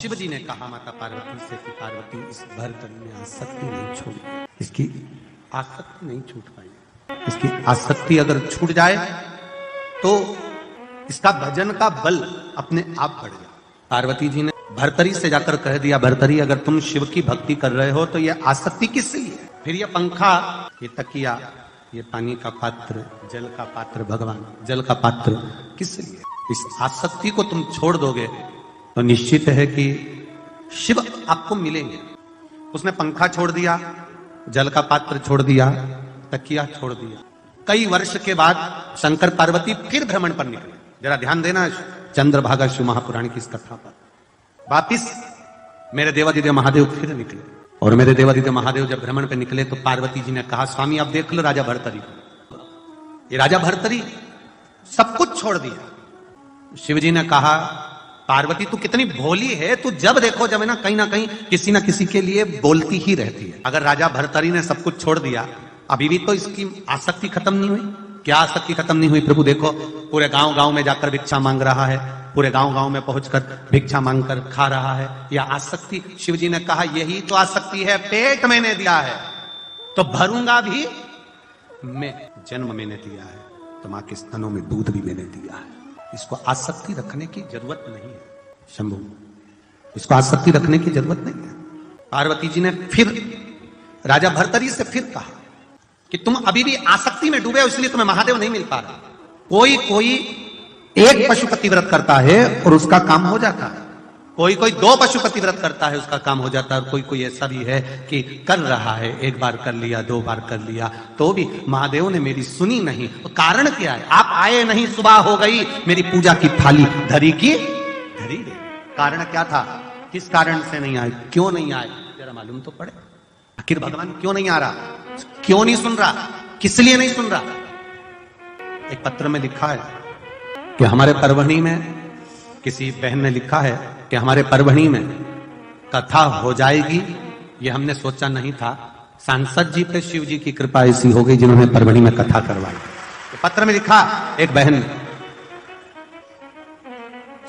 शिव जी ने कहा माता पार्वती से कि पार्वती इस भरतरी में आसक्ति नहीं छोड़ी, इसकी आसक्ति नहीं छूट पाई। इसकी आसक्ति अगर छूट जाए तो इसका भजन का बल अपने आप बढ़ जाए। पार्वती जी ने भरतरी से जाकर कह दिया, भरतरी अगर तुम शिव की भक्ति कर रहे हो तो यह आसक्ति किससे है? फिर ये पंखा, ये तकिया, ये पानी का पात्र, जल का पात्र, भगवान जल का पात्र किससे है? इस आसक्ति को तुम छोड़ दोगे तो निश्चित है कि शिव आपको मिलेंगे। उसने पंखा छोड़ दिया, जल का पात्र छोड़ दिया, तकिया छोड़ दिया। कई वर्ष के बाद शंकर पार्वती फिर भ्रमण पर निकले। जरा ध्यान देना चंद्रभागा शिव महापुराण की इस कथा पर। वापिस मेरे देवादिदेव महादेव फिर निकले और मेरे देवादिदेव महादेव जब भ्रमण पर निकले तो पार्वती जी ने कहा, स्वामी आप देख लो राजा भरतरी। ये राजा भरतरी सब कुछ छोड़ दिया। शिव जी ने कहा, पार्वती तू कितनी भोली है, तू जब देखो जब है ना कहीं किसी ना किसी के लिए बोलती ही रहती है। अगर राजा भरतरी ने सब कुछ छोड़ दिया, अभी भी तो इसकी आसक्ति खत्म नहीं हुई। क्या आसक्ति खत्म नहीं हुई? प्रभु देखो पूरे गांव गांव में जाकर भिक्षा मांग रहा है, पूरे गांव गांव में पहुंचकर भिक्षा मांगकर खा रहा है। यह आसक्ति, शिव जी ने कहा यही तो आसक्ति है। पेट मैंने दिया है तो भरूंगा भी मैं, जन्म मैंने दिया है तो मां के स्तनों में दूध भी मैंने दिया है। इसको आसक्ति रखने की जरूरत नहीं है शंभू, इसको आसक्ति रखने की जरूरत नहीं है। पार्वती जी ने फिर राजा भरतरी से फिर कहा कि तुम अभी भी आसक्ति में डूबे हो, इसलिए तुम्हें महादेव नहीं मिल पा रहा। कोई एक पशुपति व्रत करता है और उसका काम हो जाता है, कोई दो पशुपति व्रत करता है उसका काम हो जाता है, और कोई ऐसा भी है कि कर रहा है, एक बार कर लिया, दो बार कर लिया तो भी महादेव ने मेरी सुनी नहीं। तो कारण क्या है? आप आए नहीं, सुबह हो गई, मेरी पूजा की थाली धरी की धरी गई। कारण क्या था? किस कारण से नहीं आए, क्यों नहीं आए, जरा मालूम तो पड़े। आखिर भगवान क्यों नहीं आ रहा, क्यों नहीं सुन रहा, किस लिए नहीं सुन रहा? एक पत्र में लिखा है कि हमारे परभणी में किसी बहन ने लिखा है कि हमारे परभणी में कथा हो जाएगी, ये हमने सोचा नहीं था। सांसद जी पे शिव जी की कृपा ऐसी हो गई जिन्होंने परभणी में कथा करवाई। पत्र में लिखा एक बहन ने,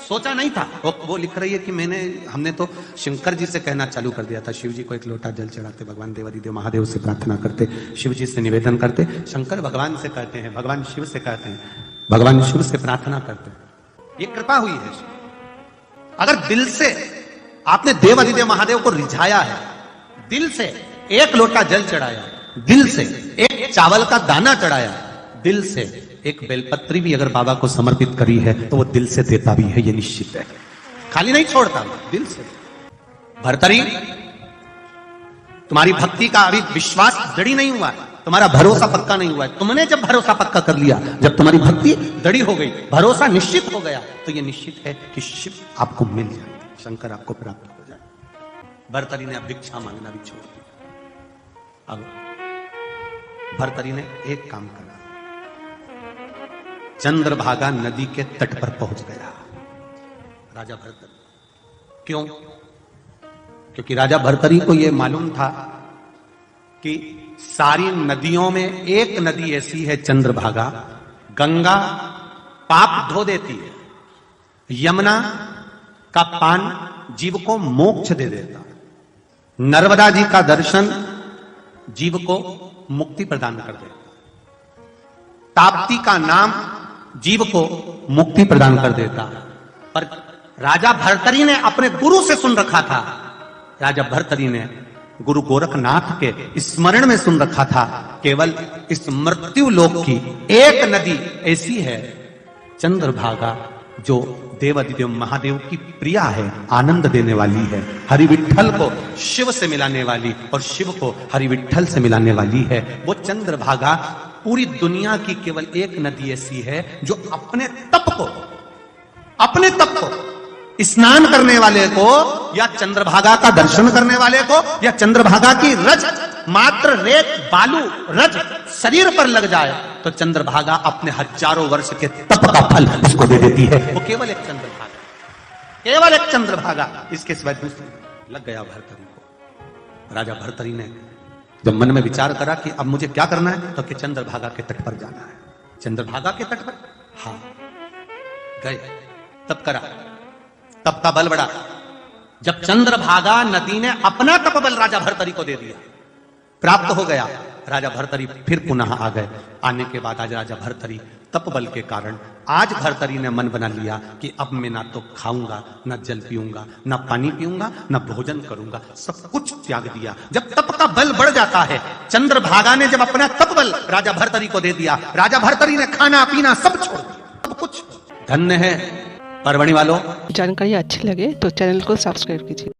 सोचा नहीं था। वो लिख रही है कि हमने तो शंकर जी से कहना चालू कर दिया था, शिव जी को एक लोटा जल चढ़ाते, भगवान देवादिदेव महादेव से प्रार्थना करते, शिव जी से निवेदन करते, शंकर भगवान से कहते हैं, भगवान शिव से कहते हैं, भगवान शिव से प्रार्थना करते। ये कृपा हुई है। अगर दिल से आपने देवादिदेव महादेव को रिझाया है, दिल से एक लोटा जल चढ़ाया, दिल से एक चावल का दाना चढ़ाया, दिल से एक बेलपत्री भी अगर बाबा को समर्पित करी है तो वो दिल से देता भी है, ये निश्चित है। खाली नहीं छोड़ता, दिल से। भरतरी, तुम्हारी भक्ति का अभी विश्वास दृढ़ नहीं हुआ, तुम्हारा भरोसा पक्का नहीं हुआ है। तुमने जब भरोसा पक्का कर लिया, जब तुम्हारी भक्ति दृढ़ हो गई, भरोसा निश्चित हो गया, तो ये निश्चित है कि शिव आपको मिल जाए, शंकर आपको प्राप्त हो जाए। भरतरी ने अब भिक्षा मांगना भी छोड़ दिया। अब भरतरी ने एक काम करा, चंद्रभागा नदी के तट पर पहुंच गया राजा भरतरी। क्यों? क्योंकि राजा भरतरी को यह मालूम था कि सारी नदियों में एक नदी ऐसी है चंद्रभागा, गंगा पाप धो देती है, यमुना का पान जीव को मोक्ष दे देता, नर्मदा जी का दर्शन जीव को मुक्ति प्रदान कर देता, ताप्ती का नाम जीव को मुक्ति प्रदान कर देता। पर राजा भरतरी ने अपने गुरु से सुन रखा था, राजा भरतरी ने गुरु गोरखनाथ के स्मरण में सुन रखा था, केवल इस मृत्यु लोक की एक नदी ऐसी है चंद्रभागा जो देवादिदेव महादेव की प्रिया है, आनंद देने वाली है, हरि विठ्ठल को शिव से मिलाने वाली और शिव को हरि विठ्ठल से मिलाने वाली है। वो चंद्रभागा पूरी दुनिया की केवल एक नदी ऐसी है जो अपने तप को स्नान करने वाले को या चंद्रभागा का दर्शन करने वाले को या चंद्रभागा की रज, मात्र रेत बालू रज शरीर पर लग जाए तो चंद्रभागा अपने हजारों वर्ष के तप का फल उसको दे देती है। वो केवल एक चंद्रभागा, केवल एक चंद्रभागा, इसके सिवाय दूसरे। लग गया भरतरी को। राजा भरतरी ने जब मन में विचार करा कि अब मुझे क्या करना है, तो कि चंद्रभागा के तट पर जाना है। चंद्रभागा के तट पर हाँ गए, तब करा, तब का बल बढ़ा, जब चंद्रभागा नदी ने अपना तपबल राजा भर्तरी को दे दिया, प्राप्त हो गया, राजा भर्तरी फिर पुनः आ गए। आने के बाद आज राजा भर्तरी तपबल के कारण आज भर्तरी ने मन बना लिया कि अब मैं ना तो खाऊंगा, ना जल पीऊंगा, ना पानी पीऊंगा, ना भोजन करूंगा, सब कुछ त्याग दिया। जब तप का बल बढ़ जाता है, चंद्रभागा ने जब अपना तपबल राजा भर्तरी को दे दिया, राजा भर्तरी ने खाना पीना सब छोड़ दिया, सब कुछ। धन्य है परवणी वालों। जानकारी अच्छी लगे तो चैनल को सब्सक्राइब कीजिए।